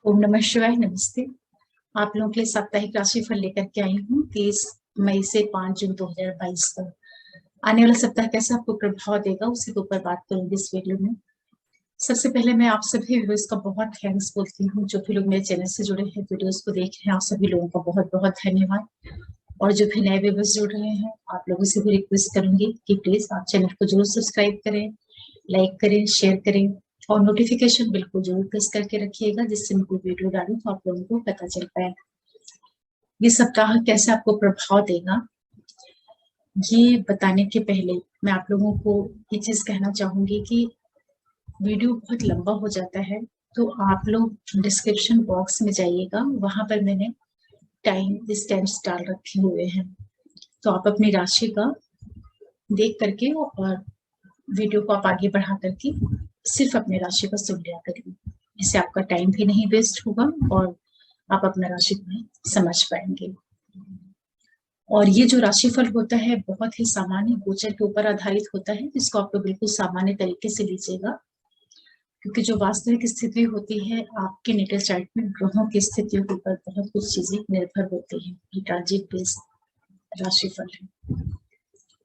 ओम नमः शिवाय। नमस्ते। आप लोगों के लिए साप्ताहिक राशिफल लेकर के आई हूँ 30 मई से 5 जून 2022 तक। आने वाला सप्ताह कैसा आपको प्रभाव देगा उसी के ऊपर बात करूंगी इस वीडियो में। सबसे पहले मैं आप सभी व्यूअर्स का बहुत थैंक्स बोलती हूँ। जो भी लोग मेरे चैनल से जुड़े हैं, वीडियोस को देख रहे हैं, आप सभी लोगों का बहुत बहुत धन्यवाद। और जो भी नए व्यूअर्स जुड़ रहे हैं, आप लोगों से भी रिक्वेस्ट करूंगी कि प्लीज आप चैनल को जरूर सब्सक्राइब करें, लाइक करें, शेयर करें और नोटिफिकेशन बिल्कुल जरूर प्रेस करके रखिएगा, जिससे मैं कोई वीडियो डालूं तो आप लोगों को पता चल पाए। ये सप्ताह कैसे आपको प्रभाव देगा ये बताने के पहले मैं आप लोगों को ये चीज कहना चाहूंगी कि वीडियो बहुत लंबा हो जाता है, तो आप लोग डिस्क्रिप्शन बॉक्स में जाइएगा, वहां पर मैंने टाइम स्टैम्प्स डाल रखे हुए हैं, तो आप अपनी राशि का देख करके और वीडियो को आप आगे बढ़ा करके सिर्फ अपने राशि का सुन लिया करिए। इससे आपका टाइम भी नहीं वेस्ट होगा और आप अपना राशि भी समझ पाएंगे। और ये जो राशिफल होता है बहुत ही सामान्य गोचर के ऊपर आधारित होता है, जिसको आप लोग बिल्कुल सामान्य तरीके से लीजिएगा, क्योंकि जो वास्तविक स्थिति होती है आपके नेटल चार्ट में ग्रहों की स्थितियों के ऊपर बहुत कुछ चीजें निर्भर होती है। ये ट्रांजिट बेस्ड राशिफल है।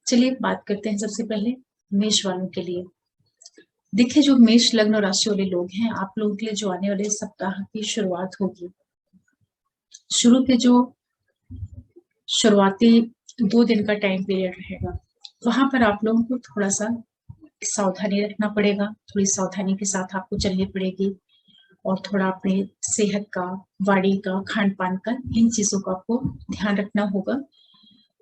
चलिए बात करते हैं सबसे पहले मेष वालों के लिए। देखिए, जो मेष लग्न और राशि वाले लोग हैं, आप लोगों के लिए जो आने वाले सप्ताह की शुरुआत होगी, शुरू के जो शुरुआती 2 दिन का टाइम पीरियड रहेगा, वहां पर आप लोगों को थोड़ा सा सावधानी रखना पड़ेगा। थोड़ी सावधानी के साथ आपको चलनी पड़ेगी और थोड़ा अपने सेहत का, वाणी का, खान पान का, इन चीजों का आपको ध्यान रखना होगा।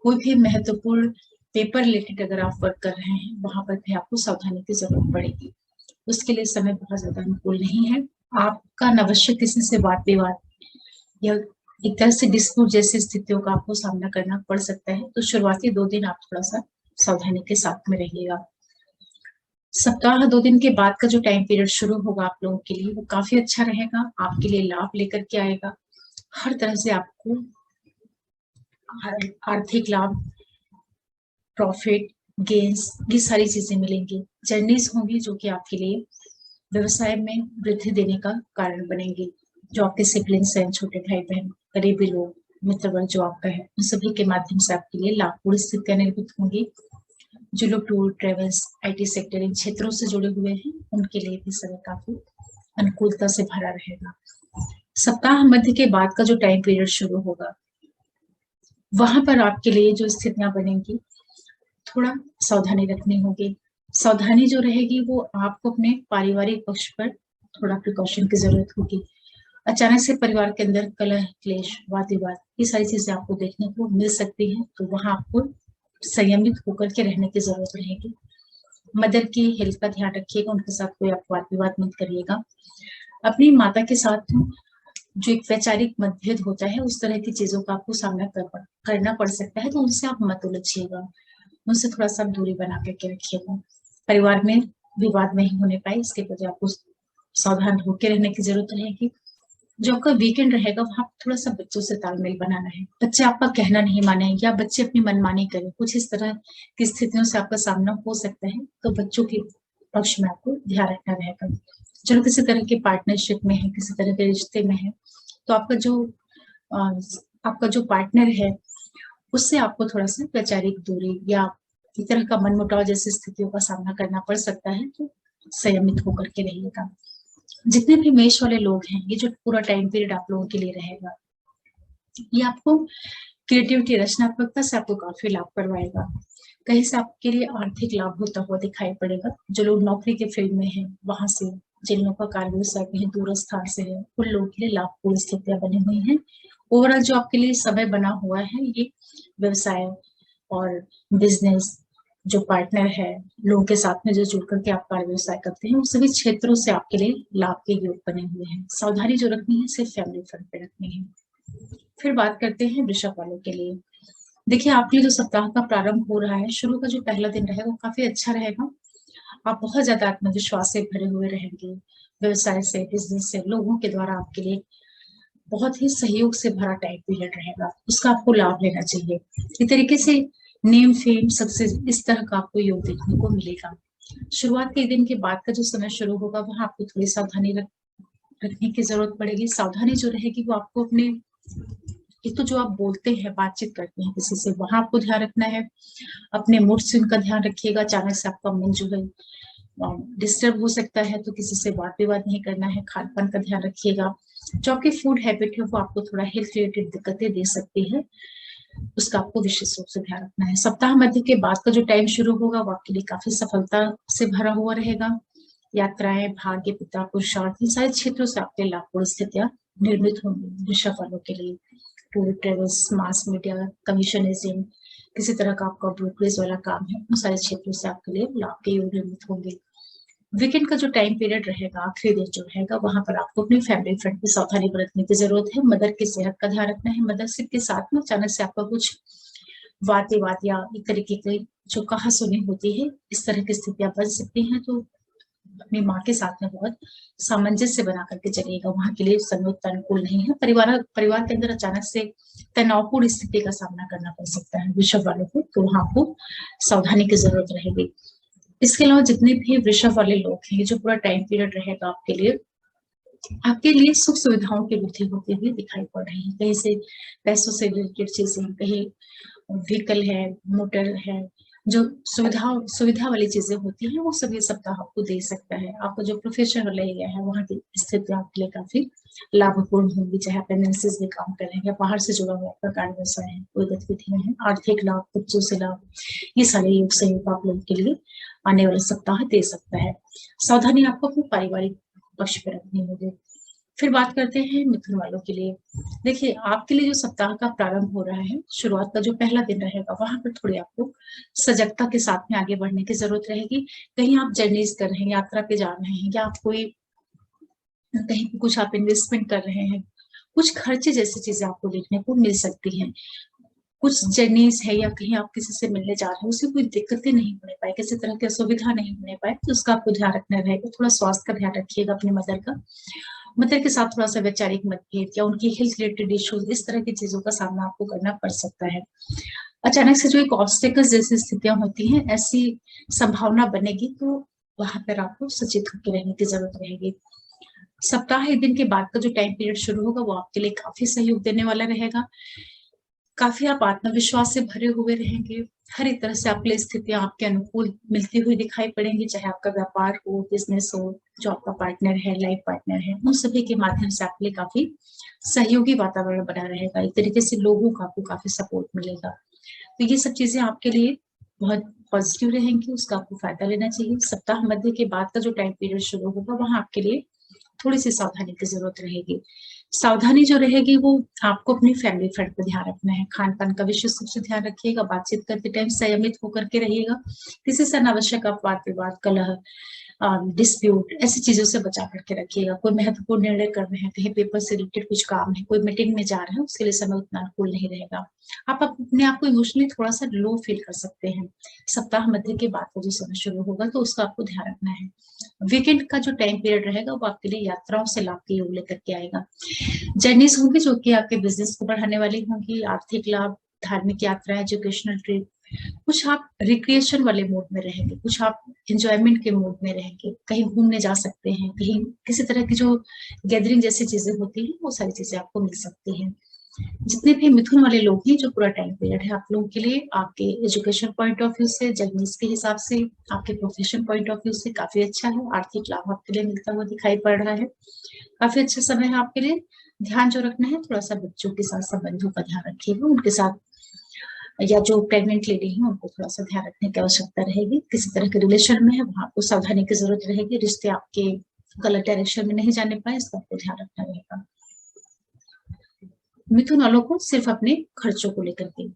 कोई भी महत्वपूर्ण पेपर रिलेटेड अगर आप वर्क कर रहे हैं, वहां पर भी आपको सावधानी की जरूरत पड़ेगी। उसके लिए समय बहुत ज्यादा अनुकूल नहीं है। आपका अनावश्य किसी से वाद विवाद या एक तरह से डिस्प्यूट जैसी स्थितियों का आपको सामना करना पड़ सकता है, तो शुरुआती 2 दिन आप थोड़ा सा सावधानी के साथ में रहिएगा। सप्ताह 2 दिन के बाद का जो टाइम पीरियड शुरू होगा आप लोगों के लिए, वो काफी अच्छा रहेगा, आपके लिए लाभ लेकर के आएगा। हर तरह से आपको आर्थिक लाभ, प्रॉफिट, गेन्स, ये सारी चीजें मिलेंगी। जर्नीज होंगी जो कि आपके लिए व्यवसाय में वृद्धि देने का कारण बनेंगी। जो आपके सिबलिंग्स हैं, छोटे भाई बहन, करीबी लोग, मित्र वर्ग जो आपका है, उन सभी के माध्यम से आपके लिए लाभपूर्ण स्थितियां निर्मित होंगी। जो लोग टूर, ट्रेवल्स, आईटी सेक्टर, इन क्षेत्रों से जुड़े हुए हैं, उनके लिए भी समय काफी अनुकूलता से भरा रहेगा। सप्ताह मध्य के बाद का जो टाइम पीरियड शुरू होगा, वहां पर आपके लिए जो स्थितियां बनेंगी, थोड़ा सावधानी रखनी होगी। सावधानी जो रहेगी वो आपको अपने पारिवारिक पक्ष पर थोड़ा प्रिकॉशन की जरूरत होगी। अचानक से परिवार के अंदर कलह, क्लेश, वाद विवाद, ये सारी चीजें आपको देखने को मिल सकती हैं, तो वहां आपको संयमित होकर के रहने की जरूरत रहेगी। मदर की हेल्थ का ध्यान रखिएगा, उनके साथ कोई आप वाद विवाद मत करिएगा। अपनी माता के साथ जो एक वैचारिक मतभेद होता है, उस तरह की चीजों का आपको सामना करना पड़ सकता है, तो उनसे आप मत उलझिएगा, उनसे थोड़ा सा दूरी बना करके रखिएगा। परिवार में विवाद नहीं होने पाए, इसके वजह आपको सावधान होकर रहने की जरूरत रहेगी। जो आपका वीकेंड रहेगा, वहां थोड़ा सा बच्चों से तालमेल बनाना है। बच्चे आपका कहना नहीं माने या बच्चे अपनी मनमानी करें, कुछ इस तरह की स्थितियों से आपका सामना हो सकता है, तो बच्चों के पक्ष में आपको ध्यान रखना रहेगा। चलो किसी तरह के पार्टनरशिप में है, किसी तरह के रिश्ते में है, तो आपका जो पार्टनर है, उससे आपको थोड़ा सा वैचारिक दूरी या इस तरह का मनमुटाव जैसी स्थितियों का सामना करना पड़ सकता है, तो संयमित होकर के रहिएगा। जितने भी मेष वाले लोग हैं, ये जो पूरा टाइम पीरियड आप लोगों के लिए रहेगा, ये आपको क्रिएटिविटी, रचनात्मकता से आपको काफी लाभ करवाएगा। कहीं से आपके लिए आर्थिक लाभ होता हुआ दिखाई पड़ेगा। जो लोग नौकरी के फील्ड में हैं, वहां से, जिन लोगों का कार्य व्यवसाय कहीं दूर स्थान से है, उन लोगों के लिए लाभपूर्ण स्थितियां बनी हुई हैं। ओवरऑल जो आपके लिए समय बना हुआ है, ये व्यवसाय और बिजनेस, जो पार्टनर है, लोगों के साथ में जो जुड़ करके आप कार्य व्यवसाय करते हैं, उन सभी क्षेत्रों से आपके लिए लाभ के योग बने हुए हैं। सावधानी जो रखनी है, सिर्फ फैमिली फ्रंट पे रखनी है। फिर बात करते हैं वृषभ वालों के लिए। देखिए, आपके जो सप्ताह का प्रारंभ हो रहा है, शुरू का जो पहला दिन रहेगा वो काफी अच्छा रहेगा। आप बहुत ज्यादा आत्मविश्वास से भरे हुए रहेंगे। व्यवसाय से, बिजनेस से, लोगों के द्वारा आपके लिए बहुत ही सहयोग से भरा टाइम पीरियड रहेगा, उसका आपको लाभ लेना चाहिए। इस तरीके से नेम, फेम, सक्सेस, इस तरह का आपको योग देखने को मिलेगा। शुरुआत के दिन के बाद का जो समय शुरू होगा, वहां आपको थोड़ी सावधानी रखने की जरूरत पड़ेगी। सावधानी जो रहेगी वो आपको अपने, एक तो जो आप बोलते हैं, बातचीत करते हैं किसी से, वहां आपको ध्यान रखना है। अपने मूड स्विंग का ध्यान रखिएगा। अचानक से आपका मन जो है डिस्टर्ब हो सकता है, तो किसी से वाद विवाद नहीं करना है। खान पान का ध्यान रखिएगा। जो आपकी फूड हैबिट है वो आपको थोड़ा हेल्थ रिलेटेड दिक्कतें दे सकती है, उसका आपको विशेष रूप से ध्यान रखना है। सप्ताह मध्य के बाद का जो टाइम शुरू होगा वो आपके लिए काफी सफलता से भरा हुआ रहेगा। यात्राएं, भाग्य, पिता, पुरुषार्थ, इन सारे क्षेत्रों से आपके लाभपूर्ण स्थितियां निर्मित होंगी वृषभ वालों के लिए। Tour, travels, mass media, commission agent, किसी तरह का आपका ब्रोकरेज वाला काम है, उन सारे क्षेत्रों से आपके लिए लाभ के योग निर्मित होंगे। वीकेंड का जो टाइम पीरियड रहेगा, आखिरी दिन जो रहेगा, वहां पर आपको अपनी फैमिली फ्रेंड की सावधानी बरतने की जरूरत है। मदर की सेहत का ध्यान रखना है। मदर के साथ में अचानक से आपका कुछ वाद विवाद या एक तरीके की जो कहासुनी होती है, इस तरह की स्थितियां बन सकती हैं। तो अपनी माँ के साथ में बहुत सामंजस्य बना करके चलिएगा। वहां के लिए समय उतना अनुकूल नहीं है। परिवार के अंदर अचानक से तनावपूर्ण स्थिति का सामना करना पड़ सकता है वृषभ वालों को, तो वहां आपको सावधानी की जरूरत रहेगी। इसके अलावा जितने भी वृषभ वाले लोग हैं, जो पूरा टाइम पीरियड रहेगा आपके लिए सुख सुविधाओं की वृद्धि होती हुई दिखाई पड़ रही है। कहीं से पैसों से रिलेटेड चीजें, कहीं व्हीकल है, मोटर है, जो सुविधा वाली चीजें होती हैं, वो सब ये सप्ताह आपको दे सकता है। आपका जो प्रोफेशन वाला एरिया है, वहाँ की स्थिति आपके लिए काफी लाभपूर्ण होगी। चाहे आप एमएनसीज में काम कर रहे हैं या बाहर से जुड़ा हुआ आपका कार्य व्यवसाय है, कोई गतिविधियां हैं, आर्थिक लाभ, बच्चों से लाभ, ये सारे योग सहयोग आप लोगों के लिए आने वाला सप्ताह दे सकता है। सावधानी आपको अपने पारिवारिक पक्ष पर रखनी होगी। फिर बात करते हैं मिथुन वालों के लिए। देखिए, आपके लिए जो सप्ताह का प्रारंभ हो रहा है, शुरुआत का जो पहला दिन रहेगा, वहां पर थोड़ी आपको सजगता के साथ में आगे बढ़ने की जरूरत रहेगी। कहीं आप जर्नीज कर रहे हैं, यात्रा पे जा रहे हैं, या आप कोई कहीं पे कुछ आप इन्वेस्टमेंट कर रहे हैं, कुछ खर्चे जैसी चीजें आपको देखने को मिल सकती हैं। कुछ जर्नीज है या कहीं आप किसी से मिलने जा रहे हैं, उससे कोई दिक्कतें नहीं होने पाए, किसी तरह की असुविधा नहीं होने पाए, तो उसका आपको ध्यान रखना रहेगा। थोड़ा स्वास्थ्य का ध्यान रखिएगा अपने मदर के साथ थोड़ा सा वैचारिक मतभेद या उनकी हेल्थ रिलेटेड इश्यूज, इस तरह की चीजों का सामना आपको करना पड़ सकता है। अचानक से जो एक ऑब्स्टेकल्स जैसी स्थितियां होती हैं, ऐसी संभावना बनेगी, तो वहां पर आपको सचेत होकर रहने की जरूरत रहेगी। सप्ताह एक दिन के बाद का जो टाइम पीरियड शुरू होगा वो आपके लिए काफी सहयोग देने वाला रहेगा। काफी आप आत्मविश्वास से भरे हुए रहेंगे। हर एक तरह से आपके लिए स्थितियां आपके अनुकूल मिलती हुई दिखाई पड़ेंगी, चाहे आपका व्यापार हो, बिजनेस हो, जो आपका पार्टनर है, लाइफ पार्टनर है, उन सभी के माध्यम से आपके लिए काफी सहयोगी वातावरण बना रहेगा। एक तरीके से लोगों का आपको काफी सपोर्ट मिलेगा। तो ये सब चीजें आपके लिए बहुत पॉजिटिव रहेंगी, उसका आपको फायदा लेना चाहिए। सप्ताह मध्य के बाद का जो टाइम पीरियड शुरू होगा, वहां आपके लिए थोड़ी सी सावधानी की जरूरत रहेगी। सावधानी जो रहेगी वो आपको अपनी फैमिली फ्रेंड पर ध्यान रखना है। खान पान का विशेष रूप से ध्यान रखिएगा। बातचीत करते टाइम संयमित होकर के रहिएगा। किसी से अनावश्यक आप वाद विवाद, कलह, डिस्प्यूट, ऐसी चीजों से बचा करके रखिएगा। कोई महत्वपूर्ण निर्णय कर रहे हैं, कहीं पेपर से रिलेटेड कुछ काम है, कोई मीटिंग में जा रहे हैं, उसके लिए समय उतना अनुकूल नहीं रहेगा। आप अपने आप को इमोशनली थोड़ा सा लो फील कर सकते हैं। सप्ताह मध्य के बाद का जो समय शुरू होगा, तो उसका आपको ध्यान रखना है। वीकेंड का जो टाइम पीरियड रहेगा वो आपके लिए यात्राओं से लाभ के योग लेकर के आएगा। जर्नीज होंगी जो कि आपके बिजनेस को बढ़ाने वाली होंगी, आर्थिक लाभ, धार्मिक यात्रा, एजुकेशनल ट्रिप। कुछ आप रिक्रिएशन वाले मूड में रहेंगे, कुछ आप एंजॉयमेंट के मूड में रहेंगे, कहीं घूमने जा सकते हैं, कहीं किसी तरह की जो गैदरिंग जैसी चीजें होती हैं, वो सारी चीजें आपको मिल सकती हैं। जितने भी मिथुन वाले लोग हैं, जो पूरा टाइम पीरियड है आप लोगों के लिए आपके एजुकेशन पॉइंट ऑफ व्यू से, जर्नीज के हिसाब से, आपके प्रोफेशन पॉइंट ऑफ व्यू से काफी अच्छा है। आर्थिक लाभ आपके लिए मिलता हुआ दिखाई पड़ रहा है। काफी अच्छा समय है आपके लिए। ध्यान जो रखना है, थोड़ा सा बच्चों के साथ संबंधों का ध्यान रखिएगा। उनके साथ, या जो प्रेग्नेंट लेडी है, उनको थोड़ा सा ध्यान रखने की आवश्यकता रहेगी। किसी तरह के रिलेशन में है, वहां आपको सावधानी की जरूरत रहेगी। रिश्ते आपके गलत डायरेक्शन में नहीं जाने पाए, इसका आपको ध्यान रखना रहेगा। मिथुन वालों को सिर्फ अपने खर्चों को लेकर के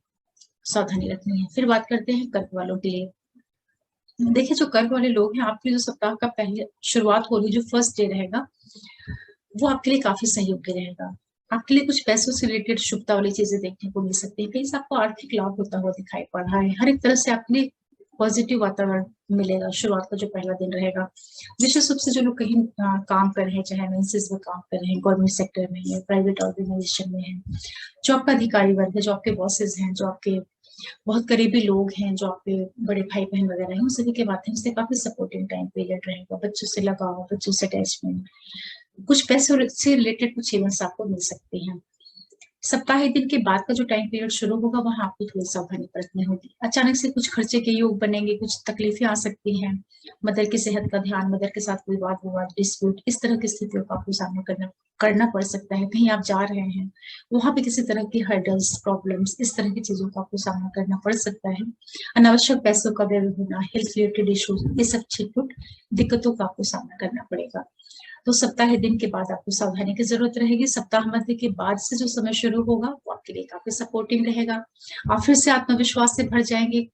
सावधानी रखनी है। फिर बात करते हैं कर्क वालों के लिए। देखिए, जो कर्क वाले लोग हैं, आपके जो सप्ताह का पहले शुरुआत हो रही, जो फर्स्ट डे रहेगा, वो आपके लिए काफी सहयोगी रहेगा। आपके लिए कुछ पैसों से रिलेटेड शुभता वाली चीजें देखने को मिल सकती है। कहीं से आपको आर्थिक लाभ होता हुआ दिखाई पड़ रहा है। हर एक तरह से आपके लिए पॉजिटिव वातावरण मिलेगा। शुरुआत का जो पहला दिन रहेगा, विशेष रूप से जो लोग कहीं काम कर रहे हैं, चाहे एमएनसीज में काम कर रहे हैं, गवर्नमेंट सेक्टर में है, प्राइवेट ऑर्गेनाइजेशन में है, जो आपका अधिकारी वर्ग है, जो आपके बॉसेस हैं, जो आपके बहुत करीबी लोग हैं, जो आपके बड़े भाई बहन वगैरह हैं, उन सभी के माध्यम से काफी सपोर्टिंग टाइम पीरियड रहेगा। बच्चों से लगाव, बच्चों से अटैचमेंट, कुछ पैसों से रिलेटेड कुछ इवेंट्स आपको मिल सकते हैं। सप्ताह दिन के बाद का जो टाइम पीरियड शुरू होगा वहां आपको थोड़ी सावधानी बरतनी होगी। अचानक से कुछ खर्चे के योग बनेंगे, कुछ तकलीफें आ सकती हैं। मदर की सेहत का ध्यान, मदर के साथ कोई वाद विवाद, डिस्प्यूट, इस तरह की स्थितियों का आपको सामना करना पड़ सकता है। कहीं आप जा रहे हैं, वहां पे किसी तरह की हर्डल्स, प्रॉब्लम्स, इस तरह की चीजों का आपको सामना करना पड़ सकता है। अनावश्यक पैसों का व्यय होना, हेल्थ रिलेटेड इश्यूज, ये सब छिटपुट दिक्कतों का आपको सामना करना पड़ेगा। तो सप्ताह दिन के बाद आपको सावधानी की जरूरत रहेगी। सप्ताह मध्य के बाद से जो समय शुरू होगा वो आपके लिए काफी सपोर्टिंग रहेगा। आप फिर से आत्मविश्वास से भर जाएंगे।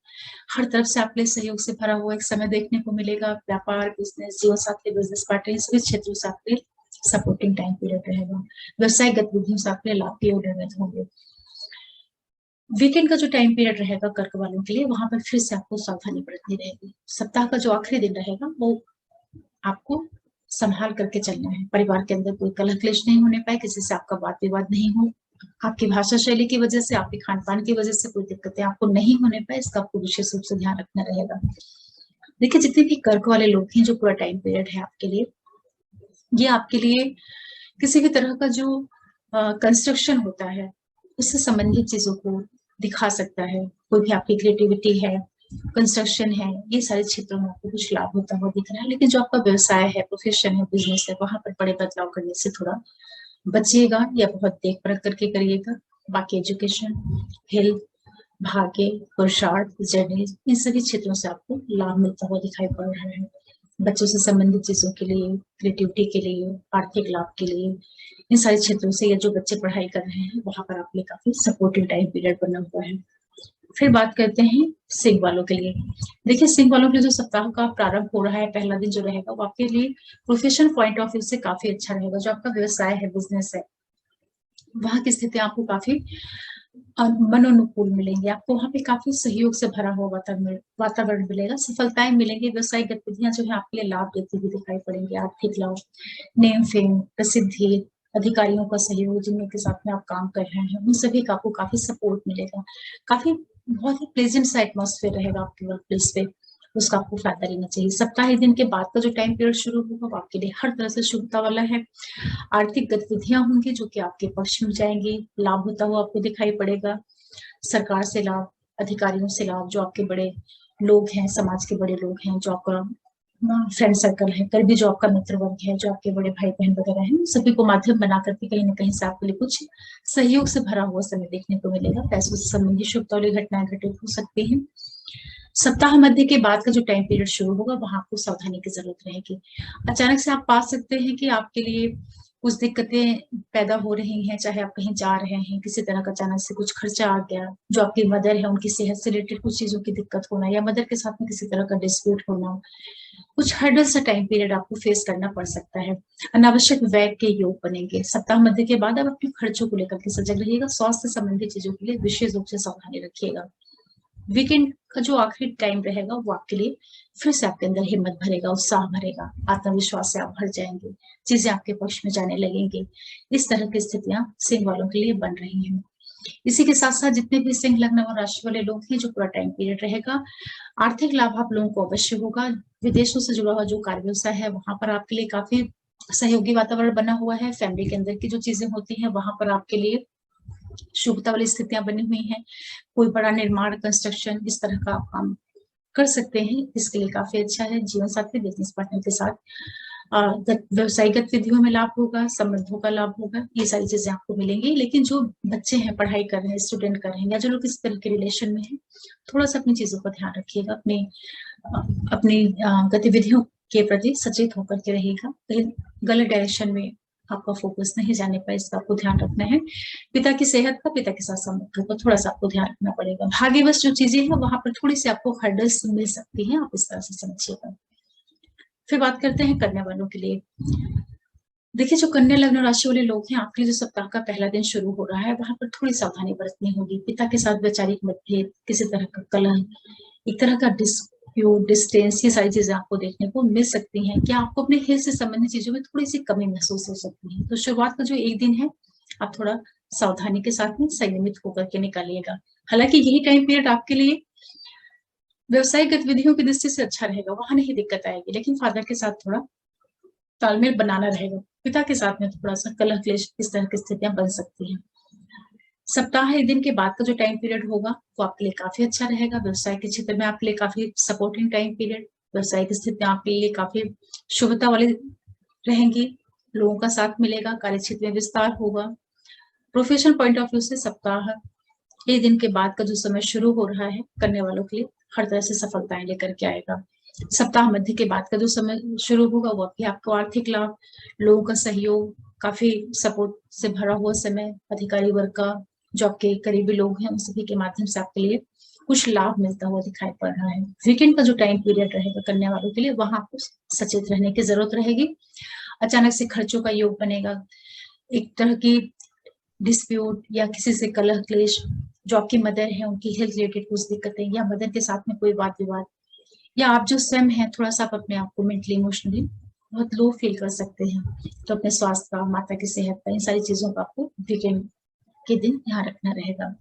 हर तरफ से आपके लिए सहयोग से भरा हुआ एक समय देखने को मिलेगा। व्यापार, बिजनेस, जीवन साथी, बिजनेस पार्टनर, इन सभी क्षेत्रों से आपके लिए सपोर्टिंग टाइम पीरियड रहेगा। व्यवसायिक गतिविधियों से आपके लिए लाभ के निर्मित होंगे। वीकेंड का जो टाइम पीरियड रहेगा कर्क वालों के लिए, वहां पर फिर से आपको सावधानी बरतनी रहेगी। सप्ताह का जो आखिरी दिन रहेगा वो आपको संभाल करके चलना है। परिवार के अंदर कोई कलह क्लेश नहीं होने पाए, किसी से आपका वाद विवाद नहीं हो, आपकी भाषा शैली की वजह से, आपके खान पान की वजह से कोई दिक्कतें आपको नहीं होने पाए, इसका आपको विशेष रूप से ध्यान रखना रहेगा। देखिए, जितने भी कर्क वाले लोग हैं, जो पूरा टाइम पीरियड है आपके लिए, ये आपके लिए किसी भी तरह का जो कंस्ट्रक्शन होता है उससे संबंधित चीजों को दिखा सकता है। कोई भी आपकी क्रिएटिविटी है, कंस्ट्रक्शन है, ये सारे क्षेत्रों में आपको कुछ लाभ होता हुआ दिख रहा है। लेकिन जो आपका व्यवसाय है, प्रोफेशन है, बिजनेस है, वहां पर बड़े बदलाव करने से थोड़ा बचिएगा या बहुत देख परख करके करिएगा। बाकी एजुकेशन, हेल्थ, भाग्य, पुरुषार्थ, जर्नी, इन सभी क्षेत्रों से आपको लाभ मिलता हुआ दिखाई पड़ रहा है। बच्चों से संबंधित चीजों के लिए, क्रिएटिविटी के लिए, आर्थिक लाभ के लिए, इन सारे क्षेत्रों से या जो बच्चे पढ़ाई कर रहे हैं वहां पर आपके लिए काफी सपोर्टिव टाइम पीरियड बना हुआ है। फिर बात करते हैं सिंह वालों के लिए। देखिए, सिंह वालों के लिए जो सप्ताह का प्रारंभ हो रहा है, पहला दिन जो रहेगा वो आपके लिए प्रोफेशनल पॉइंट ऑफ व्यू से काफी अच्छा रहेगा। जो आपका व्यवसाय है, बिजनेस है, वहां की स्थिति आपको काफी मनोनुकूल मिलेंगे। आपको वहां पे काफी सहयोग से भरा हुआ वातावरण मिलेगा। सफलताएं मिलेंगी। व्यवसायिक गतिविधियां जो है आपके लिए लाभ देती हुई दिखाई पड़ेंगी। आर्थिक लाभ, नेम फेम, प्रसिद्धि, अधिकारियों का सहयोग, जिनके साथ में आप काम कर रहे हैं, उन सभी का आपको काफी सपोर्ट मिलेगा। काफी बहुत ही प्लेजेंट सा एटमॉस्फेयर रहेगा आपके वर्क प्लेस पे, उसका आपको फायदा लेना चाहिए। सप्ताह दिन के बाद का जो टाइम पीरियड शुरू होगा वो आपके लिए हर तरह से शुभता वाला है। आर्थिक गतिविधियां होंगी जो कि आपके पक्ष में जाएंगी, लाभ होता हुआ आपको दिखाई पड़ेगा। सरकार से लाभ, अधिकारियों से लाभ, जो आपके बड़े लोग हैं, समाज के बड़े लोग हैं, जो आपका फ्रेंड सर्कल है, करीबी जो आपका मित्र वर्ग है, जो आपके बड़े भाई बहन वगैरह हैं, सभी को माध्यम बना करके कहीं ना कहीं से आपके लिए कुछ सहयोग से भरा हुआ समय देखने को मिलेगा। पैसों से संबंधित शुभ वाली घटनाएं घटित हो सकती हैं। सप्ताह मध्य के बाद का जो टाइम पीरियड शुरू होगा वहां आपको सावधानी की जरूरत रहेगी। अचानक से आप पा सकते हैं कि आपके लिए कुछ दिक्कतें पैदा हो रही हैं, चाहे आप कहीं जा रहे हैं, किसी तरह का अचानक से कुछ खर्चा आ गया, जो आपकी मदर है उनकी सेहत से रिलेटेड कुछ चीजों की दिक्कत होना, या मदर के साथ में किसी तरह का डिस्प्यूट होना, कुछ हर्डल सा टाइम पीरियड आपको फेस करना पड़ सकता है। अनावश्यक व्यय के योग बनेंगे। सप्ताह मध्य के बाद आप अपने खर्चों को लेकर के सजग रहिएगा। स्वास्थ्य संबंधी चीजों के लिए विशेष रूप से सावधानी रखिएगा। वीकेंड का जो आखिरी टाइम रहेगा वो आपके लिए फिर से आपके अंदर हिम्मत भरेगा, उत्साह भरेगा, आत्मविश्वास से आप भर जाएंगे, चीजें आपके पक्ष में जाने लगेंगी। इस तरह की स्थितियां सिंह वालों के लिए बन रही हैं। इसी के साथ साथ जितने भी सिंह लग्न और राशि वाले लोग हैं, जो पूरा टाइम पीरियड रहेगा, आर्थिक लाभ आप लोगों को अवश्य होगा। विदेशों से जुड़ा हुआ जो कार्य व्यवसाय है वहां पर आपके लिए काफी सहयोगी वातावरण बना हुआ है। फैमिली के अंदर की जो चीजें होती हैं वहां पर आपके लिए शुभता वाली स्थितियां बनी हुई हैं। कोई बड़ा निर्माण, कंस्ट्रक्शन, इस तरह का आप काम कर सकते हैं, इसके लिए काफी अच्छा है। जीवन साथी, बिजनेस पार्टनर के साथ व्यवसायिक गतिविधियों में लाभ होगा, संबंधों का लाभ होगा, ये सारी चीजें आपको मिलेंगी। लेकिन जो बच्चे हैं, पढ़ाई कर रहे हैं, स्टूडेंट कर रहे हैं, या जो लोग इस तरह के रिलेशन में हैं, थोड़ा सा अपनी चीजों का ध्यान रखिएगा। अपनी गतिविधियों के प्रति सचेत होकर के रहिएगा। कहीं गलत डायरेक्शन में आपका फोकस नहीं जाने पर इसका आपको ध्यान रखना है। पिता की सेहत का, पिता के साथ संबंधों का थोड़ा सा आपको ध्यान रखना पड़ेगा। भाग्यवश जो चीजें हैं वहां पर थोड़ी सी आपको हर्डल्स मिल सकती हैं, आप इस तरह से समझिएगा। फिर बात करते हैं कन्या वालों के लिए। देखिए, जो कन्या लग्न राशि वाले लोग हैं, आपके लिए जो सप्ताह का पहला दिन शुरू हो रहा है वहां पर थोड़ी सावधानी बरतनी होगी। पिता के साथ वैचारिक मतभेद, किसी तरह का कलह, एक तरह का डिस्प्यूट, डिस्टेंस, ये सारी चीजें आपको देखने को मिल सकती हैं। क्या आपको अपने हेल्थ से संबंधित चीजों में थोड़ी सी कमी महसूस हो सकती है। तो शुरुआत का जो एक दिन है आप थोड़ा सावधानी के साथ में संयमित होकर के निकालिएगा। हालांकि यही टाइम पीरियड आपके लिए व्यवसायिक गतिविधियों की दृष्टि से अच्छा रहेगा, वहां नहीं दिक्कत आएगी, लेकिन फादर के साथ थोड़ा तालमेल बनाना रहेगा। पिता के साथ में थोड़ा सा कलह क्लेश इस तरह की स्थितियां बन सकती हैं। सप्ताह एक दिन के बाद का जो टाइम पीरियड होगा वो आपके लिए काफी अच्छा रहेगा। व्यवसाय के क्षेत्र में आपके लिए काफी सपोर्टिंग टाइम पीरियड, व्यवसायिक स्थितियां आपके लिए काफी शुभता वाली रहेंगी। लोगों का साथ मिलेगा, कार्य क्षेत्र में विस्तार होगा। प्रोफेशनल पॉइंट ऑफ व्यू से सप्ताह एक दिन के बाद का जो समय शुरू हो रहा है करने वालों के लिए हर तरह से सफलताएं लेकर के आएगा। सप्ताह मध्य के बाद का जो समय शुरू होगा वो भी आपको आर्थिक लाभ, लोगों का सहयोग, काफी सपोर्ट से भरा हुआ समय, अधिकारी वर्ग का, जो आपके करीबी लोग हैं उन सभी के माध्यम से आपके लिए कुछ लाभ मिलता हुआ दिखाई पड़ रहा है। वीकेंड का जो टाइम पीरियड रहेगा करने वालों के लिए वहां आपको सचेत रहने की जरूरत रहेगी। अचानक से खर्चों का योग बनेगा, एक तरह की डिस्प्यूट या किसी से कलह क्लेश, जो आपकी मदर है उनकी हेल्थ रिलेटेड कुछ दिक्कतें या मदर के साथ में कोई वाद विवाद, या आप जो स्वयं है थोड़ा सा आप अपने आप को मेंटली इमोशनली बहुत लो फील कर सकते हैं। तो अपने स्वास्थ्य का, माता की सेहत का, इन सारी चीजों का आपको वीकेंड के दिन ध्यान रखना रहेगा।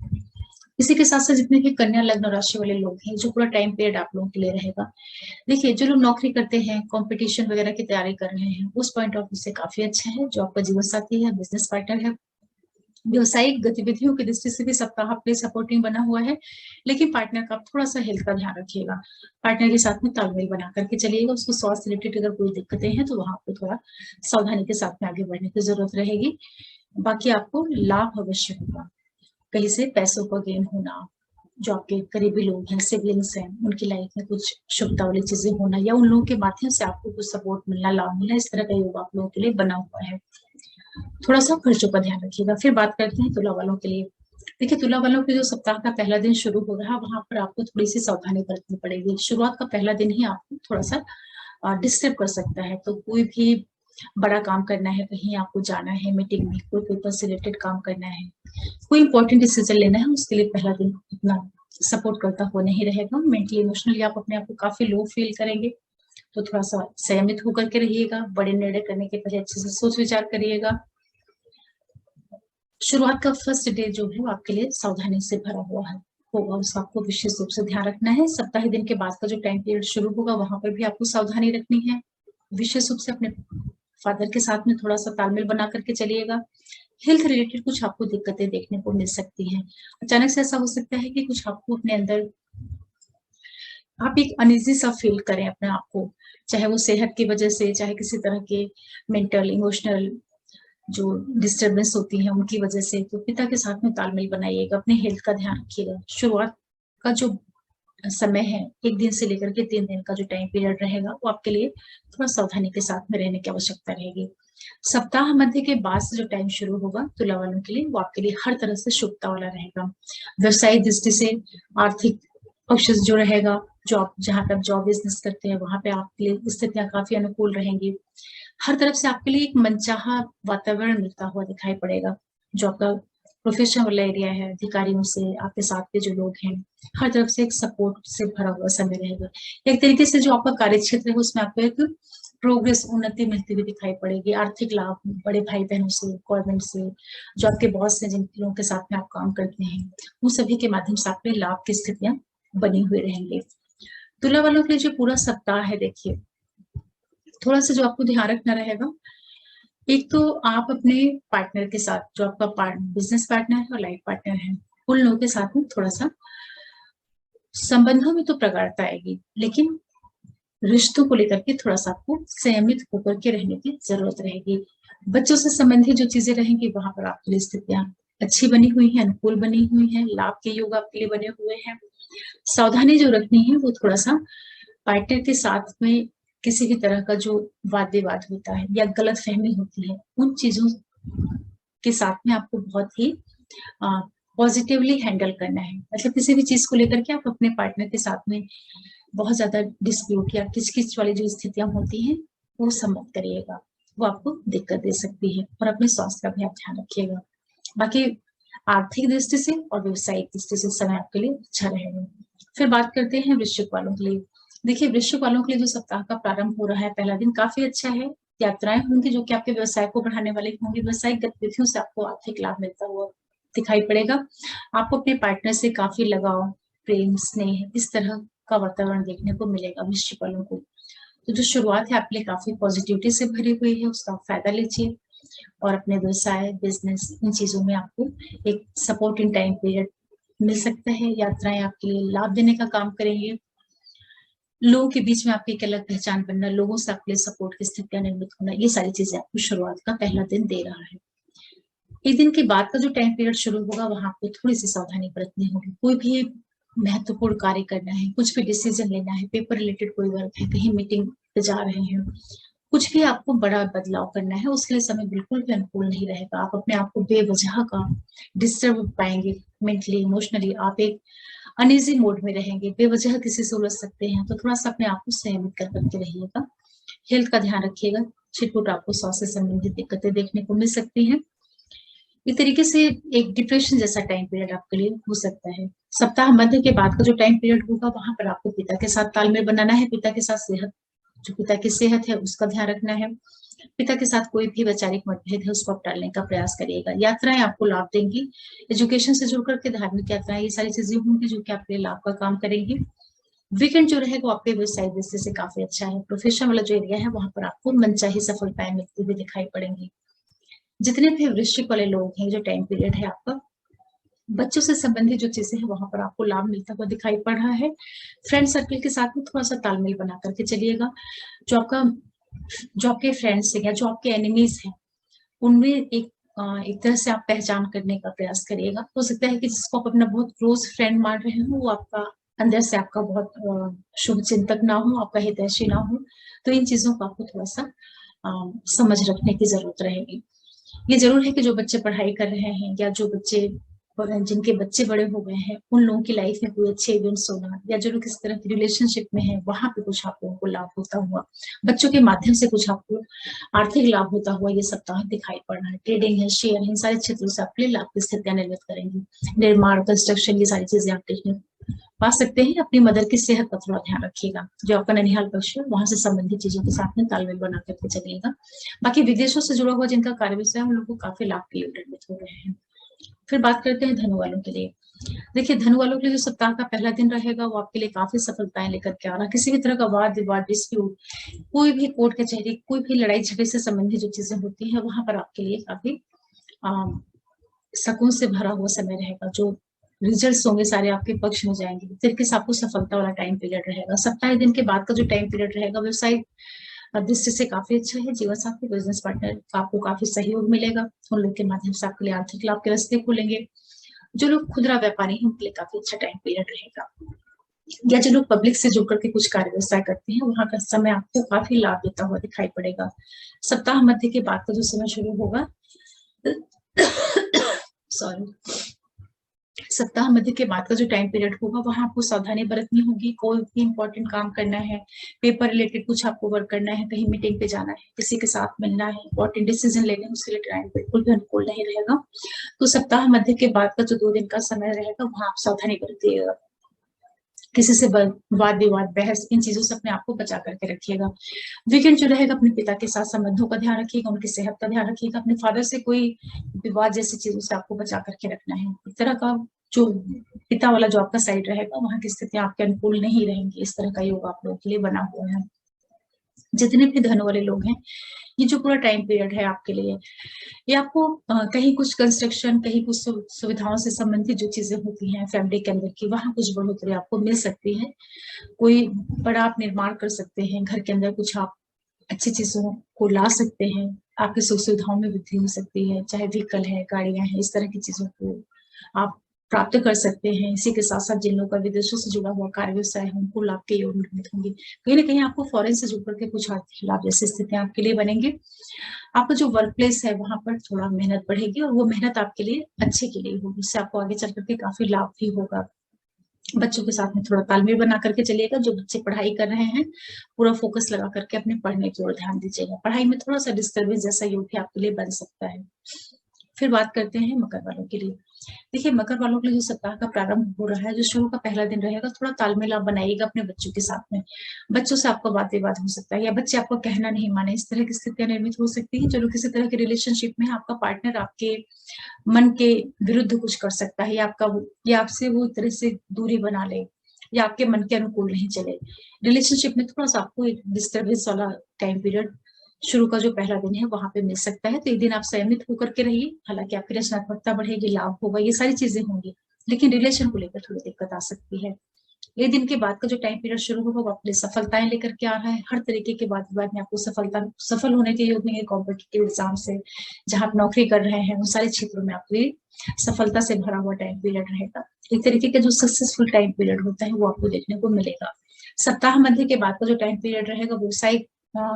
इसी के साथ साथ जितने भी कन्या लग्न राशि वाले लोग हैं, जो पूरा टाइम पीरियड आप लोगों के लिए रहेगा, देखिए जो लोग नौकरी करते हैं, कंपटीशन वगैरह की तैयारी कर रहे हैं, उस पॉइंट ऑफ व्यू से काफी अच्छा है। जो आपका जीवन साथी है, बिजनेस पार्टनर है, व्यवसायिक गतिविधियों की दृष्टि से भी सप्ताह आपके सपोर्टिंग बना हुआ है। लेकिन पार्टनर का आप थोड़ा सा हेल्थ का ध्यान रखिएगा, पार्टनर के साथ में तालमेल बना करके चलिएगा। उसको स्वास्थ्य रिलेटेड अगर कोई दिक्कतें हैं तो वहां आपको थोड़ा सावधानी के साथ में आगे बढ़ने की जरूरत रहेगी। बाकी आपको लाभ अवश्य होगा, कहीं से पैसों का गेन होना, जो आपके करीबी लोग हैं, सिबलिंग्स हैं, उनकी लाइफ में कुछ शुभता वाली चीजें होना, या उन लोगों के माध्यम से आपको कुछ सपोर्ट मिलना, लाभ मिलना, इस तरह का योग आप लोगों के लिए बना हुआ है। थोड़ा सा खर्चों का ध्यान रखिएगा। फिर बात करते हैं तुला वालों के लिए। देखिए तुला वालों के जो सप्ताह का पहला दिन शुरू हो रहा है वहां पर आपको थोड़ी सी सावधानी बरतनी पड़ेगी। शुरुआत का पहला दिन ही आपको थोड़ा सा डिस्टर्ब कर सकता है। तो कोई भी बड़ा काम करना है, कहीं आपको जाना है, मीटिंग में कोई पेपर से रिलेटेड काम करना है, कोई इंपॉर्टेंट डिसीजन लेना है, उसके लिए पहला दिन इतना सपोर्ट करता हुआ नहीं रहेगा। मेंटली इमोशनली आप अपने आप को काफी लो फील करेंगे। तो थोड़ा सा संयमित होकर के रहिएगा। बड़े निर्णय करने के पहले अच्छे से सोच विचार करिएगा। शुरुआत का फर्स्ट डे जो है आपके लिए सावधानी से भरा हुआ है होगा, उसका आपको विशेष रूप से ध्यान रखना है। सप्ताह दिन के बाद का जो टाइम पीरियड शुरू होगा वहां पर भी आपको सावधानी रखनी है। विशेष रूप से अपने फादर के साथ में थोड़ा सा तालमेल बना करके चलिएगा। हेल्थ रिलेटेड कुछ आपको दिक्कतें देखने को मिल सकती हैं। अचानक से ऐसा हो सकता है कि कुछ आपको अपने अंदर आप एक अनईजी सा फील करें अपने आप को, चाहे वो सेहत की वजह से, चाहे किसी तरह के मेंटल इमोशनल जो डिस्टर्बेंस होती है उनकी वजह से। तो पिता के साथ में तालमेल बनाइएगा, अपने हेल्थ का ध्यान रखिएगा। शुरुआत का जो समय है, एक दिन से लेकर के 3 दिन का जो टाइम पीरियड रहेगा वो आपके लिए थोड़ा सावधानी के साथ में रहने की आवश्यकता रहेगी। सप्ताह मध्य के बाद से जो टाइम शुरू होगा तुला वालों के लिए वो आपके लिए हर तरह से शुभता वाला रहेगा। व्यवसायिक दृष्टि से आर्थिक पक्ष जो रहेगा, जॉब जहां तक जॉब बिजनेस करते हैं वहां पे आपके लिए स्थितियां काफी अनुकूल रहेंगी। हर तरफ से आपके लिए एक मनचाहा वातावरण मिलता हुआ दिखाई पड़ेगा। जो आपका प्रोफेशनल एरिया है, अधिकारियों से, आपके साथ के जो लोग हैं, हर तरफ से एक सपोर्ट से भरा हुआ समय रहेगा। एक तरीके से जो आपका कार्य क्षेत्र है उसमें आपको एक प्रोग्रेस, उन्नति मिलती हुई दिखाई पड़ेगी। आर्थिक लाभ बड़े भाई बहनों से, गवर्नमेंट से, जो आपके बॉस हैं, जिन लोगों के साथ में आप काम करते हैं, उन सभी के माध्यम से आपके लाभ की स्थितियां बनी हुई रहेंगी। तुला वालों के लिए जो पूरा सप्ताह है, देखिए थोड़ा सा जो आपको ध्यान रखना रहेगा, एक तो आप अपने पार्टनर के साथ, जो आपका बिजनेस पार्टनर है और लाइफ पार्टनर है, उन लोगों के साथ में थोड़ा सा संबंधों में तो प्रगाढ़ता आएगी, लेकिन रिश्तों को लेकर के थोड़ा सा आपको संयमित होकर के रहने की जरूरत रहेगी। बच्चों से संबंधित जो चीजें रहेंगी वहां पर आपके लिए स्थितियां अच्छी बनी हुई हैं, अनुकूल बनी हुई हैं, लाभ के योग आपके लिए बने हुए हैं। सावधानी जो रखनी है वो थोड़ा सा पार्टनर के साथ में किसी भी तरह का जो वाद विवाद होता है या गलत फहमी होती है, उन चीजों के साथ में आपको बहुत ही पॉजिटिवली हैंडल करना है। मतलब किसी भी चीज को लेकर के आप अपने पार्टनर के साथ में बहुत ज्यादा डिस्प्यूट या किचकिच वाली जो स्थितियां होती हैं वो सम्मत करिएगा, वो आपको दिक्कत दे सकती है। और अपने स्वास्थ्य का भी आप ध्यान रखिएगा। बाकी आर्थिक दृष्टि से और व्यवसायिक दृष्टि से समय आपके लिए अच्छा रहेगा। फिर बात करते हैं वृश्चिक वालों के लिए। देखिए वृश्चिक वालों के लिए जो सप्ताह का प्रारंभ हो रहा है, पहला दिन काफी अच्छा है। यात्राएं होंगी जो कि आपके व्यवसाय को बढ़ाने वाली होंगी। व्यवसायिक गतिविधियों से आपको आर्थिक लाभ मिलता हुआ दिखाई पड़ेगा। आपको अपने पार्टनर से काफी लगाव, प्रेम, स्नेह, इस तरह का वातावरण देखने को मिलेगा वृश्चिक वालों को। तो जो शुरुआत है आपके लिए काफी पॉजिटिविटी से भरी हुई है, उसका फायदा लीजिए और अपने व्यवसाय, बिजनेस, इन चीजों में आपको एक सपोर्ट इन टाइम पीरियड मिल सकता है। यात्राएं आपके लिए लाभ देने का काम करेंगे। लोगों के बीच में आपकी एक अलग पहचान बनना, लोगों से आपके लिए सपोर्ट की स्थितियां निर्मित होना, ये सारी चीजें आपको शुरुआत का पहला दिन दे रहा है। एक दिन के बाद का जो टाइम पीरियड शुरू होगा वहां आपको थोड़ी सी सावधानी बरतनी होगी। कोई भी महत्वपूर्ण कार्य करना है, कुछ भी डिसीजन लेना है, पेपर रिलेटेड कोई वर्क है, कहीं मीटिंग पे जा रहे हैं, कुछ भी आपको बड़ा बदलाव करना है, उसके लिए समय बिल्कुल भी अनुकूल नहीं रहेगा। आप अपने आप को बेवजह का डिस्टर्ब पाएंगे, मेंटली इमोशनली आप एक अनइजी मोड में रहेंगे, बेवजह किसी से उलझ सकते हैं। तो थोड़ा सा अपने आप को संयमित कर करके रहिएगा, हेल्थ का ध्यान रखिएगा। छिटपुट आपको स्वास्थ्य से संबंधित दिक्कतें देखने को मिल सकती हैं। एक तरीके से एक डिप्रेशन जैसा टाइम पीरियड आपके लिए हो सकता है। सप्ताह मध्य के बाद का जो टाइम पीरियड होगा वहां पर आपको पिता के साथ तालमेल बनाना है, पिता के साथ सेहत, जो पिता की सेहत है उसका ध्यान रखना है। पिता के साथ कोई भी वैचारिक मतभेद है उसको आप टालने का प्रयास करिएगा। यात्राएं आपको लाभ देंगी, एजुकेशन से जुड़कर के धार्मिक यात्राएं, ये सारी चीजें होंगी जो कि आपके लिए लाभ का काम करेंगी। वीकेंड जो रहेगा वो आपके व्यवसाय दृष्टि से काफी अच्छा है। प्रोफेशन वाला जो एरिया है वहां पर आपको मनचाही सफलताएं मिलती हुई दिखाई पड़ेंगी। जितने भी वृश्चिक वाले लोग हैं, जो टाइम पीरियड है आपका, बच्चों से संबंधित जो चीजें हैं वहां पर आपको लाभ मिलता हुआ दिखाई पड़ रहा है। फ्रेंड सर्कल के साथ में थोड़ा सा तालमेल बना करके चलिएगा। जो आपका जो आपके फ्रेंड्स हैं या जो आपके एनिमीज हैं उनमें एक तरह से आप पहचान करने का प्रयास करिएगा। हो सकता है कि जिसको आप अपना बहुत क्लोज फ्रेंड मान रहे हो वो आपका अंदर से आपका बहुत शुभ चिंतक ना हो, आपका हितैषी ना हो। तो इन चीजों को आपको थोड़ा सा समझ रखने की जरूरत रहेगी। ये जरूर है कि जो बच्चे पढ़ाई कर रहे हैं या जो बच्चे जिनके बच्चे बड़े हो गए हैं उन लोगों की लाइफ में कोई अच्छे इवेंट्स होना या जो लोग किस तरह की रिलेशनशिप में है वहां पे कुछ आप लोगों को लाभ होता हुआ, बच्चों के माध्यम से कुछ आपको आर्थिक लाभ होता हुआ ये सप्ताह दिखाई पड़ रहा है। ट्रेडिंग है, शेयर है, इन सारे क्षेत्रों से आपके लिए लाभ की स्थितियां निर्मित करेंगी। निर्माण, कंस्ट्रक्शन, ये सारी चीजें आप देखने पा सकते हैं। अपनी मदर की सेहत का थोड़ा ध्यान रखिएगा। जो आपका ननिहाल पक्ष है वहां से संबंधित चीजों के साथ में तालमेल बना करके चलिएगा। बाकी विदेशों से जुड़ा हुआ जिनका कार्य विषय है उन लोगों को काफी लाभ के लिए निर्मित हो रहे हैं। फिर बात करते हैं धनु वालों के लिए। देखिए, धनु वालों के लिए जो सप्ताह का पहला दिन रहेगा वो आपके लिए काफी सफलताएं लेकर के आ रहा है। किसी भी तरह का वाद विवाद, डिस्प्यूट, कोई भी कोर्ट कचहरी, कोई भी लड़ाई झगड़े से संबंधित जो चीजें होती हैं वहां पर आपके लिए काफी सुकून से भरा हुआ समय रहेगा। जो रिजल्ट्स होंगे सारे आपके पक्ष में जाएंगे। फिर किस आपको सफलता वाला टाइम पीरियड रहेगा। सप्ताह दिन के बाद का जो टाइम पीरियड रहेगा व्यवसाय दृष्टि से काफी अच्छा है। जीवन साथी, बिजनेस पार्टनर का आपको काफी सहयोग मिलेगा। उन लोग के माध्यम से आपके लिए आर्थिक लाभ के रास्ते खुलेंगे। जो लोग खुदरा व्यापारी हैं उनके लिए काफी अच्छा टाइम पीरियड रहेगा। या जो लोग पब्लिक से जुड़ करके कुछ कार्य व्यवसाय करते हैं वहां का समय आपको काफी लाभ देता हुआ दिखाई पड़ेगा। सप्ताह मध्य के बाद का जो समय शुरू होगा सॉरी, सप्ताह मध्य के बाद का जो टाइम पीरियड होगा वहां आपको सावधानी बरतनी होगी। कोई भी इंपॉर्टेंट काम करना है, पेपर रिलेटेड कुछ आपको वर्क करना है, कहीं मीटिंग पे जाना है, किसी के साथ मिलना है, इंपॉर्टेंट डिसीजन लेने हैं, उसके लिए टाइम बिल्कुल भी अनुकूल नहीं रहेगा। तो सप्ताह मध्य के बाद का जो 2 दिन का समय रहेगा वहां आप सावधानी बरतिएगा। किसी से वाद विवाद, बहस, इन चीजों से अपने आप को बचा करके रखिएगा। वीकेंड जो रहेगा अपने पिता के साथ संबंधों का ध्यान रखिएगा, उनकी सेहत का ध्यान रखिएगा। अपने फादर से कोई विवाद जैसी चीजों से आपको बचा करके रखना है। इस तरह का जो पिता वाला जो आपका साइड रहेगा वहां की स्थितियां आपके अनुकूल नहीं रहेंगी। इस तरह का योग आप लोगों के लिए बना हुआ है। जितने भी धन वाले लोग हैं, ये जो पूरा टाइम पीरियड है आपके लिए, ये आपको कहीं कुछ कंस्ट्रक्शन, कहीं कुछ सुविधाओं से संबंधित जो चीजें होती हैं फैमिली के अंदर की, वहां कुछ बढ़ोतरी आपको मिल सकती है। कोई बड़ा आप निर्माण कर सकते हैं, घर के अंदर कुछ आप अच्छी चीजों को ला सकते हैं, आपकी सुख सुविधाओं में वृद्धि हो सकती है, चाहे व्हीकल है, गाड़ियां हैं, इस तरह की चीजों को आप प्राप्त कर सकते हैं। इसी के साथ साथ जिन लोगों का विदेशों से जुड़ा हुआ कार्य व्यवसाय है उनको लाभ के योग निर्मित होंगे। कहीं ना कहीं आपको फॉरेन से जुड़ करके कुछ आर्थिक लाभ जैसी स्थितियां आपके लिए बनेंगे। आपका जो वर्क प्लेस है वहां पर थोड़ा मेहनत बढ़ेगी और वो मेहनत आपके लिए अच्छे के लिए होगी, उससे आपको आगे चल करके काफी लाभ भी होगा। बच्चों के साथ में थोड़ा तालमेल बना करके चलिएगा। जो बच्चे पढ़ाई कर रहे हैं पूरा फोकस लगा करके अपने पढ़ने की ओर ध्यान दीजिएगा। पढ़ाई में थोड़ा सा डिस्टर्बेंस जैसा योग भी आपके लिए बन सकता है। फिर बात करते हैं मकर वालों के लिए। देखिए, मकर वालों के लिए जो सप्ताह का प्रारंभ हो रहा है, जो शुरू का पहला दिन रहेगा, थोड़ा तालमेल आप बनाइएगा अपने बच्चों के साथ में। बच्चों से आपका वाद विवाद हो सकता है या बच्चे आपको कहना नहीं माने, इस तरह की स्थितियां निर्मित हो सकती है। चलो, किसी तरह के रिलेशनशिप में आपका पार्टनर आपके मन के विरुद्ध कुछ कर सकता है या आपका या आपसे वो एक तरह से दूरी बना ले या आपके मन के अनुकूल नहीं चले। रिलेशनशिप में थोड़ा सा आपको एक डिस्टर्बेंस वाला टाइम पीरियड शुरू का जो पहला दिन है वहां पे मिल सकता है। तो एक दिन आप संयमित होकर के रहिए, हालांकि आपकी रचनात्मकता बढ़ेगी, लाभ होगा, ये सारी चीजें होंगी, लेकिन रिलेशन को लेकर थोड़ी दिक्कत आ सकती है। ये दिन के बाद का जो टाइम पीरियड शुरू होगा वो अपनी सफलताएं लेकर के आ रहा है। हर तरीके के वाद विवाद में आपको सफल होने के योग में, कॉम्पिटिटिव एग्जाम से जहां आप नौकरी कर रहे हैं उन सारे क्षेत्रों में आपकी सफलता से भरा हुआ टाइम पीरियड रहेगा। एक तरीके का जो सक्सेसफुल टाइम पीरियड होता है वो आपको देखने को मिलेगा। सप्ताह मध्य के बाद का जो टाइम पीरियड रहेगा व्यवसायिक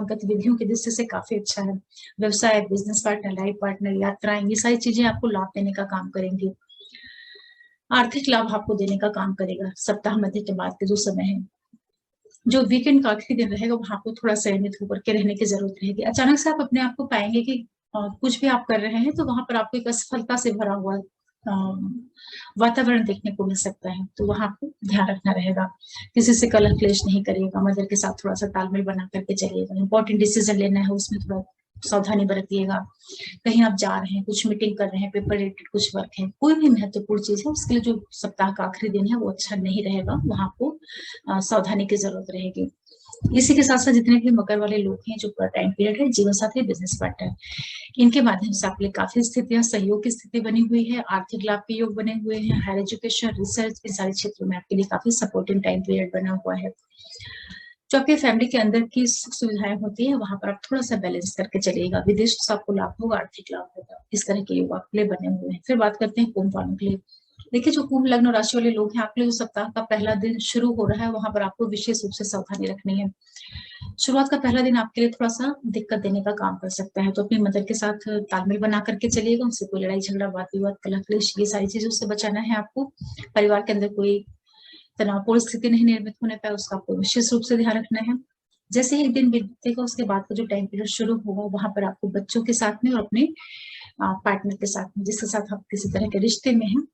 गतिविधियों की दृष्टि से काफी अच्छा है। व्यवसाय, बिजनेस पार्टनर, लाइफ पार्टनर, यात्राएं, ये सारी चीजें आपको लाभ देने का काम करेंगी। आर्थिक लाभ आपको देने का काम करेगा। सप्ताह मध्य के बाद के जो समय है, जो वीकेंड का आखिरी दिन रहेगा वहां आपको थोड़ा संयमित होकर के रहने की जरूरत रहेगी। अचानक से आप अपने आप को पाएंगे कि कुछ भी आप कर रहे हैं तो वहां पर आपको एक असफलता से भरा हुआ वातावरण देखने को मिल सकता है, तो वहां आपको ध्यान रखना रहेगा। किसी से कलह क्लेश नहीं करिएगा, मदर के साथ थोड़ा सा तालमेल बना करके चलिएगा। इंपॉर्टेंट डिसीजन लेना है उसमें थोड़ा सावधानी बरतिएगा। कहीं आप जा रहे हैं, कुछ मीटिंग कर रहे हैं, पेपर रिलेटेड कुछ वर्क है, कोई भी महत्वपूर्ण चीज है, उसके लिए जो सप्ताह का आखिरी दिन है वो अच्छा नहीं रहेगा, वहां आपको सावधानी की जरूरत रहेगी। इसी के साथ साथ जितने भी मकर वाले लोग हैं, जो पूरा टाइम पीरियड है, जीवन साथी, बिजनेस पार्टनर, इनके माध्यम से आपके लिए काफी स्थितियां, सहयोग की स्थिति बनी हुई है, आर्थिक लाभ के योग बने हुए हैं, हायर एजुकेशन, रिसर्च, इन सारे क्षेत्रों में आपके लिए काफी सपोर्टिंग टाइम पीरियड बना हुआ है। जो आपके फैमिली के अंदर की सुख सुविधाएं होती है वहां पर आप थोड़ा सा बैलेंस करके चलिएगा। विदेश से आपको लाभ होगा, आर्थिक लाभ होगा, इस तरह के योग आपके लिए बने हुए हैं। फिर बात करते हैं कुंभ वालों के लिए। देखिए, जो कुंभ लग्न राशि वाले लोग हैं, आपके लिए जो सप्ताह का पहला दिन शुरू हो रहा है वहां पर आपको विशेष रूप से सावधानी रखनी है। शुरुआत का पहला दिन आपके लिए थोड़ा सा दिक्कत देने का काम कर सकता है, तो अपनी मदर के साथ तालमेल बना करके चलिएगा। उनसे कोई लड़ाई झगड़ा, वाद विवाद, कलह क्लेश, ये सारी चीजों से बचाना है आपको। परिवार के अंदर कोई तनावपूर्ण स्थिति नहीं निर्मित होने पाए, उसका आपको विशेष रूप से ध्यान रखना है। जैसे ही एक दिन बीतेगा उसके बाद का जो टाइम पीरियड शुरू होगा वहां पर आपको बच्चों के साथ में और अपने पार्टनर के साथ में, जिसके साथ आप किसी तरह के रिश्ते में हैं,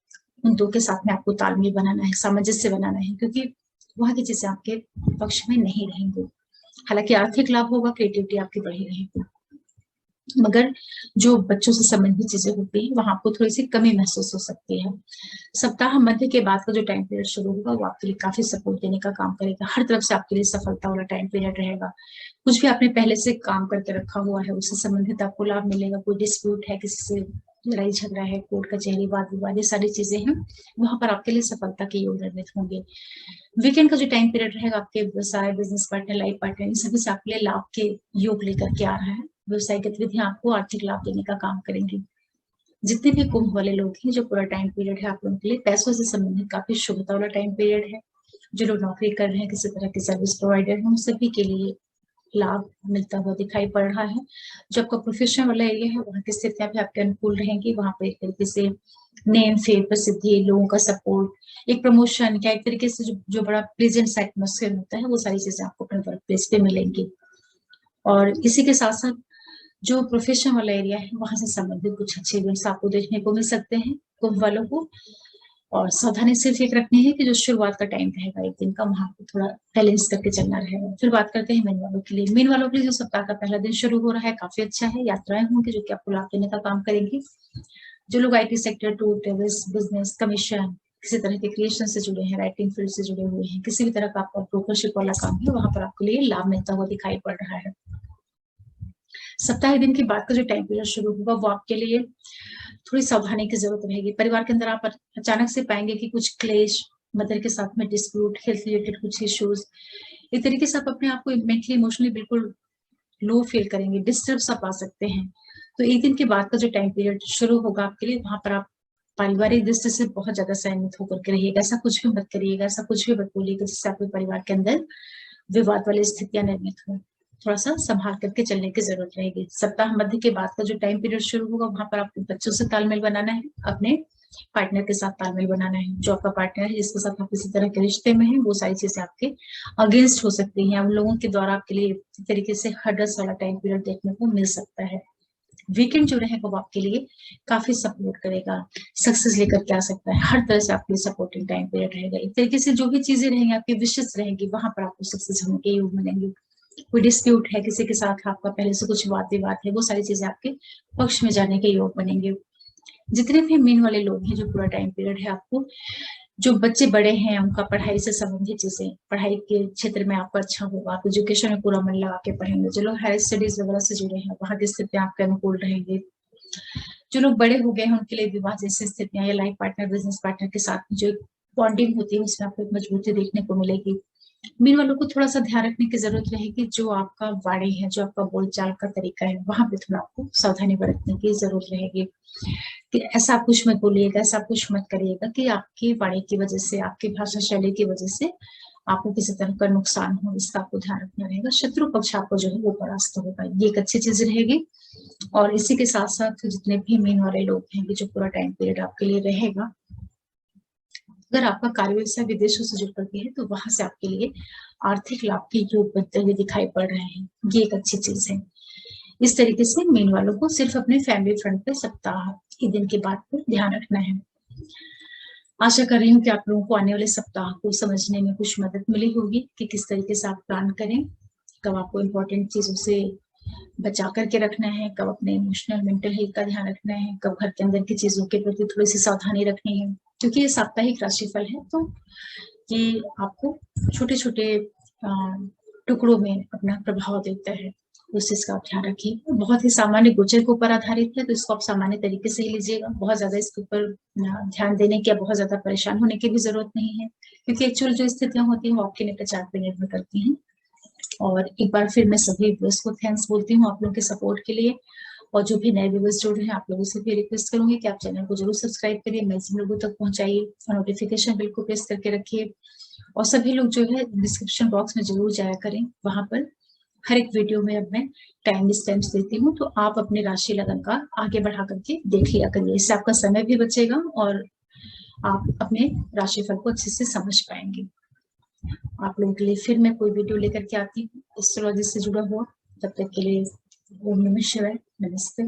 उन दो के साथ में आपको तालमेल बनाना है, सामंजस्य बनाना है, क्योंकि वहां की चीजें आपके पक्ष में नहीं रहेंगी। हालांकि आर्थिक लाभ होगा, क्रिएटिविटी आपकी बढ़ी रहेगी, मगर जो बच्चों से संबंधित चीजें होती है वहां आपको थोड़ी सी कमी महसूस हो सकती है। सप्ताह मध्य के बाद का जो टाइम पीरियड शुरू होगा वो आपके लिए काफी सपोर्ट देने का काम करेगा। हर तरफ से आपके लिए सफलता वाला टाइम पीरियड रहेगा। कुछ भी आपने पहले से काम करके रखा हुआ है उससे संबंधित आपको लाभ मिलेगा। कोई डिस्प्यूट है, किसी से लड़ाई झगड़ा है, कोर्ट कचहरी, वाद विवाद, ये सारी चीजें हैं, वहां पर आपके लिए सफलता के योग निर्मित होंगे। वीकेंड का जो टाइम पीरियड रहेगा आपके व्यवसाय, बिजनेस पार्टनर, लाइफ पार्टनर, इन सभी से आपके लिए लाभ के योग लेकर के आ रहा है। व्यवसाय गतिविधियां आपको आर्थिक लाभ देने का काम करेंगी। जितने भी कुंभ वाले लोग हैं, जो पूरा टाइम पीरियड है आप लोगों के लिए पैसों से संबंधित काफी शुभता वाला टाइम पीरियड है। जो लोग नौकरी कर रहे हैं, किसी तरह के सर्विस प्रोवाइडर हैं, उन सभी के लिए लाभ मिलता हुआ दिखाई पड़ रहा है। जो आपका प्रोफेशन वाला एरिया है वहाँ की स्थितियां भी आपके अनुकूल रहेंगी। वहां पर एक तरीके से नेम, फेम, प्रसिद्धि, लोगों का सपोर्ट, एक प्रमोशन, क्या एक तरीके से जो बड़ा प्लेजेंट एटमोस्फेयर होता है, वो सारी चीजें आपको अपने वर्क प्लेस पे मिलेंगी। और इसी के साथ साथ जो प्रोफेशन वाला एरिया है वहां से संबंधित कुछ अच्छे इवेंट्स आपको देखने को मिल सकते हैं कुंभ वालों को। और सावधानी सिर्फ एक रखनी है कि जो शुरुआत का टाइम रहेगा एक दिन का, वहां पे थोड़ा बैलेंस करके चलना रहेगा। फिर बात करते हैं मीन वालों के लिए। मीन वालों के लिए जो सप्ताह का पहला दिन शुरू हो रहा है काफी अच्छा है। यात्राएं होंगी जो कि आपको लाभ देने का काम करेंगी। जो लोग IT sector, tour, travels, business, commission, किसी तरह के क्रिएशन से जुड़े हैं, राइटिंग फील्ड से जुड़े हुए हैं, किसी भी तरह का आपका ब्रोकरशिप वाला काम है, वहां पर आपके लिए लाभ मिलता हुआ दिखाई पड़ रहा है। सप्ताह दिन के बाद का जो टाइम पीरियड शुरू होगा वो आपके लिए थोड़ी सावधानी की जरूरत रहेगी। परिवार के अंदर आप अचानक से पाएंगे कि कुछ क्लेश, मदर के साथ में डिस्प्यूट, हेल्थ रिलेटेड कुछ इश्यूज, एक तरीके से आप अपने आप को मेंटली इमोशनली बिल्कुल लो फील करेंगे, डिस्टर्ब आप आ सकते हैं। तो एक दिन के बाद का जो टाइम पीरियड शुरू होगा आपके लिए, वहां पर आप पारिवारिक दृष्टि से बहुत ज्यादा सहमत होकर के रहिएगा। ऐसा कुछ भी मत करिएगा, ऐसा कुछ भी मत बोलिएगा जिससे आपके परिवार के अंदर विवाद वाली स्थितियां निर्मित हो। थोड़ा सा संभाल करके चलने की जरूरत रहेगी। सप्ताह मध्य के बाद का जो टाइम पीरियड शुरू होगा वहां पर आपको बच्चों से तालमेल बनाना है, अपने पार्टनर के साथ तालमेल बनाना है। जो आपका पार्टनर है जिसके साथ आप किसी तरह के रिश्ते में हैं, वो सारी चीजें आपके अगेंस्ट हो सकती हैं। उन लोगों के द्वारा आपके लिए तरीके से हर्डस वाला टाइम पीरियड देखने को मिल सकता है। वीकेंड जो रहेगा वो आपके लिए काफी सपोर्ट करेगा, सक्सेस लेकर के आ सकता है। हर तरह से आपके लिए सपोर्टिंग टाइम पीरियड रहेगा। एक तरीके से जो भी चीजें रहेंगी आपकी विशेष रहेंगी, वहां पर आपको सक्सेस होने के योग मिलेंगे। कोई डिस्प्यूट है, किसी के साथ आपका पहले से कुछ वाद विवाद है, वो सारी चीजें आपके पक्ष में जाने के योग बनेंगे। जितने भी मीन वाले लोग हैं, जो पूरा टाइम पीरियड है आपको जो बच्चे बड़े हैं उनका पढ़ाई से संबंधित चीजें, पढ़ाई के क्षेत्र में आपका अच्छा होगा, आप एजुकेशन में पूरा मन लगा के पढ़ेंगे। जो लोग हायर स्टडीज वगैरह से जुड़े हैं वहां की स्थितियां आपके अनुकूल रहेंगी। जो लोग बड़े हो गए हैं उनके लिए विवाह जैसी स्थितियां या लाइफ पार्टनर बिजनेस पार्टनर के साथ जो बॉन्डिंग होती है उसमें आपको एक मजबूती देखने को मिलेगी। मीन वालों को थोड़ा सा ध्यान रखने की जरूरत रहेगी, जो आपका वाणी है, जो आपका बोलचाल का तरीका है, वहां पे थोड़ा आपको सावधानी बरतने की जरूरत रहेगी कि ऐसा आप कुछ मत बोलिएगा, ऐसा आप कुछ मत करिएगा कि आपकी वाणी की वजह से, आपकी भाषा शैली की वजह से आपको किसी तरह का नुकसान हो, इसका आपको ध्यान रखना रहेगा। शत्रु पक्ष आपको जो है वो परास्त होगा, ये एक अच्छी चीज रहेगी। और इसी के साथ साथ जितने भी मीन वाले लोग हैं जो पूरा टाइम पीरियड आपके लिए रहेगा, अगर आपका कार्य व्यवसाय विदेशों से जुड़ करके है तो वहां से आपके लिए आर्थिक लाभ के योग बनते हुए दिखाई पड़ रहे हैं, ये एक अच्छी चीज है। इस तरीके से मीन वालों को सिर्फ अपने फैमिली फ्रंट पे सप्ताह के दिन की बात पर ध्यान रखना है। आशा कर रही हूँ कि आप लोगों को आने वाले सप्ताह को समझने में कुछ मदद मिली होगी कि किस तरीके से आप प्लान करें, कब आपको इम्पोर्टेंट चीजों से बचा करके रखना है, कब अपने इमोशनल मेंटल हेल्थ का ध्यान रखना है, कब घर के अंदर की चीजों के प्रति थोड़ी सी सावधानी रखनी है। क्योंकि ये साप्ताहिक राशिफल है तो ये आपको छोटे छोटे टुकड़ों में अपना प्रभाव देता है, उस चीज का आप ध्यान रखिए। बहुत ही सामान्य गोचर के ऊपर आधारित है तो इसको आप सामान्य तरीके से ही लीजिएगा, बहुत ज्यादा इसके ऊपर ध्यान देने की या बहुत ज्यादा परेशान होने की भी जरूरत नहीं है, क्योंकि एक्चुअल जो स्थितियां होती हैं वो आपके नेत्रचार पर निर्भर करती हैं। और एक बार फिर मैं सभी व्यूअर्स को थैंक्स बोलती हूँ आप लोगों के सपोर्ट के लिए। और जो भी नए व्यूअर्स जुड़ रहे हैं आप लोगों से भी रिक्वेस्ट करूंगी कि आप चैनल को जरूर सब्सक्राइब करिए, मैक्सिमम लोगों तक पहुंचाइए और नोटिफिकेशन बिल को प्रेस करके रखिए। और सभी लोग जो है डिस्क्रिप्शन बॉक्स में जरूर जाया करें, वहां पर हर एक वीडियो में अब मैं टाइम स्टैम्प्स देती हूँ, तो आप अपने राशि लगन का आगे बढ़ा करके देख लिया करिए, इससे आपका समय भी बचेगा और आप अपने राशिफल को अच्छे से समझ पाएंगे। आप लोगों के लिए फिर मैं कोई वीडियो लेकर के आती हूँ एस्ट्रोलॉजी से जुड़ा हुआ। तब तक के लिए ओम नमः शिवाय, नमस्ते।